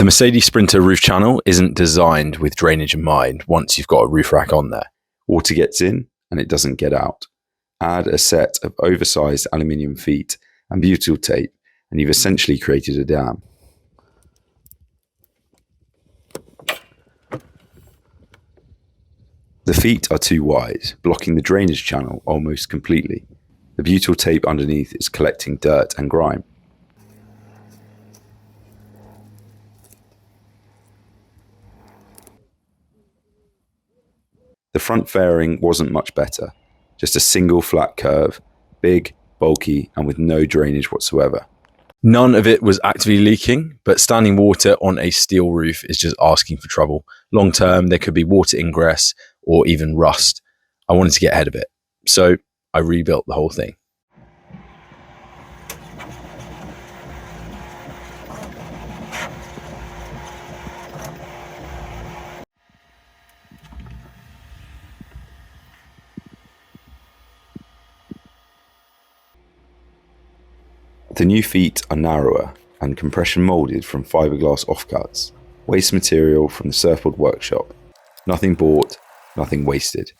The Mercedes Sprinter roof channel isn't designed with drainage in mind once you've got a roof rack on there. Water gets in and it doesn't get out. Add a set of oversized aluminium feet and butyl tape and you've essentially created a dam. The feet are too wide, blocking the drainage channel almost completely. The butyl tape underneath is collecting dirt and grime. The front fairing wasn't much better, just a single flat curve, big, bulky, and with no drainage whatsoever. None of it was actively leaking, but standing water on a steel roof is just asking for trouble. Long term, there could be water ingress or even rust. I wanted to get ahead of it, so I rebuilt the whole thing. The new feet are narrower and compression-moulded from fibreglass offcuts, waste material from the surfboard workshop. Nothing bought, nothing wasted.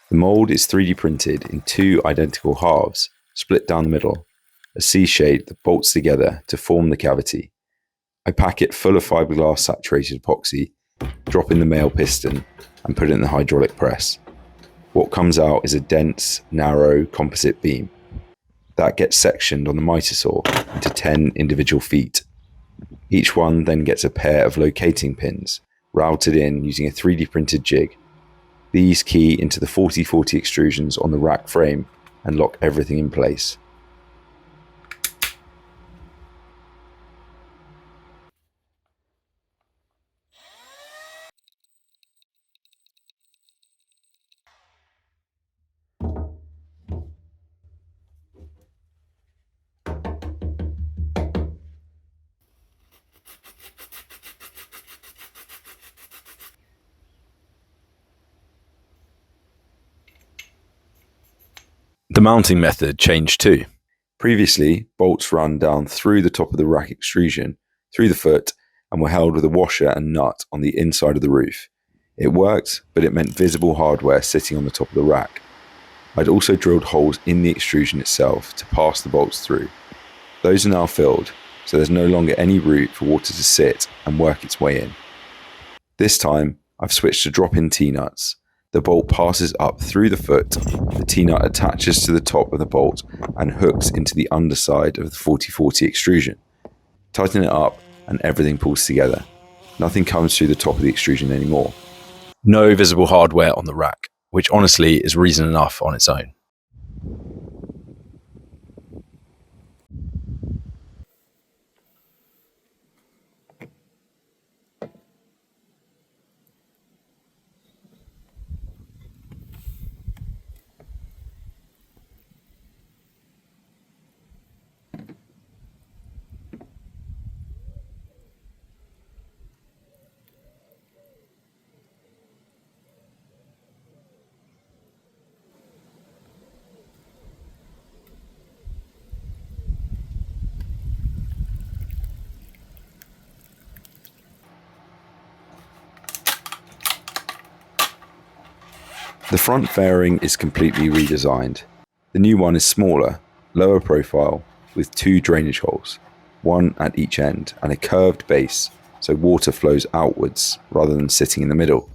The mould is 3D printed in two identical halves, split down the middle, a C shape that bolts together to form the cavity. I pack it full of fibreglass saturated epoxy, drop in the male piston, and put it in the hydraulic press. What comes out is a dense, narrow composite beam. That gets sectioned on the miter saw into 10 individual feet. Each one then gets a pair of locating pins, routed in using a 3D printed jig. These key into the 40/40 extrusions on the rack frame and lock everything in place. The mounting method changed too. Previously, bolts run down through the top of the rack extrusion, through the foot, and were held with a washer and nut on the inside of the roof. It worked, but it meant visible hardware sitting on the top of the rack. I'd also drilled holes in the extrusion itself to pass the bolts through. Those are now filled, so there's no longer any route for water to sit and work its way in. This time, I've switched to drop-in T-nuts. The bolt passes up through the foot, the T-nut attaches to the top of the bolt and hooks into the underside of the 40/40 extrusion. Tighten it up and everything pulls together. Nothing comes through the top of the extrusion anymore. No visible hardware on the rack, which honestly is reason enough on its own. The front fairing is completely redesigned. The new one is smaller, lower profile, with two drainage holes, one at each end, and a curved base so water flows outwards rather than sitting in the middle.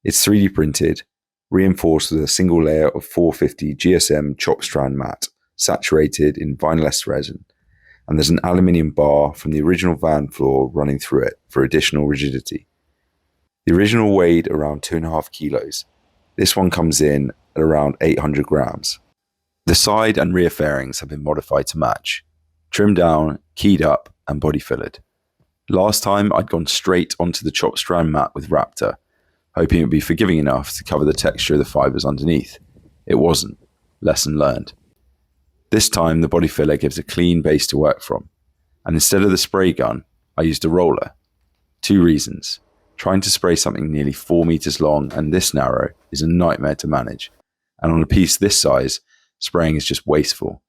It's 3D printed, reinforced with a single layer of 450 GSM chop strand mat, saturated in vinyless resin, and there's an aluminium bar from the original van floor running through it for additional rigidity. The original weighed around 2.5 kilos. This one comes in at around 800 grams. The side and rear fairings have been modified to match, trimmed down, keyed up, and body fillered. Last time I'd gone straight onto the chopped strand mat with Raptor, hoping it would be forgiving enough to cover the texture of the fibres underneath. It wasn't. Lesson learned. This time the body filler gives a clean base to work from, and instead of the spray gun, I used a roller. 2 reasons. Trying to spray something nearly 4 meters long and this narrow is a nightmare to manage, and on a piece this size, spraying is just wasteful.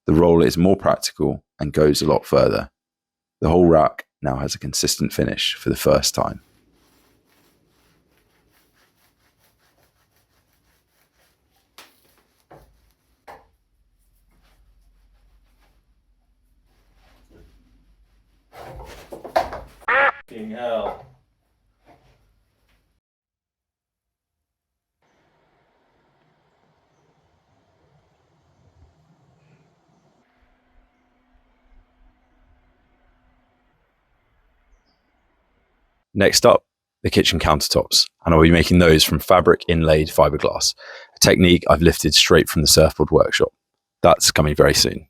The roller is more practical and goes a lot further. The whole rack now has a consistent finish for the first time. Fucking hell. Next up, the kitchen countertops, and I'll be making those from fabric inlaid fiberglass, a technique I've lifted straight from the surfboard workshop. That's coming very soon.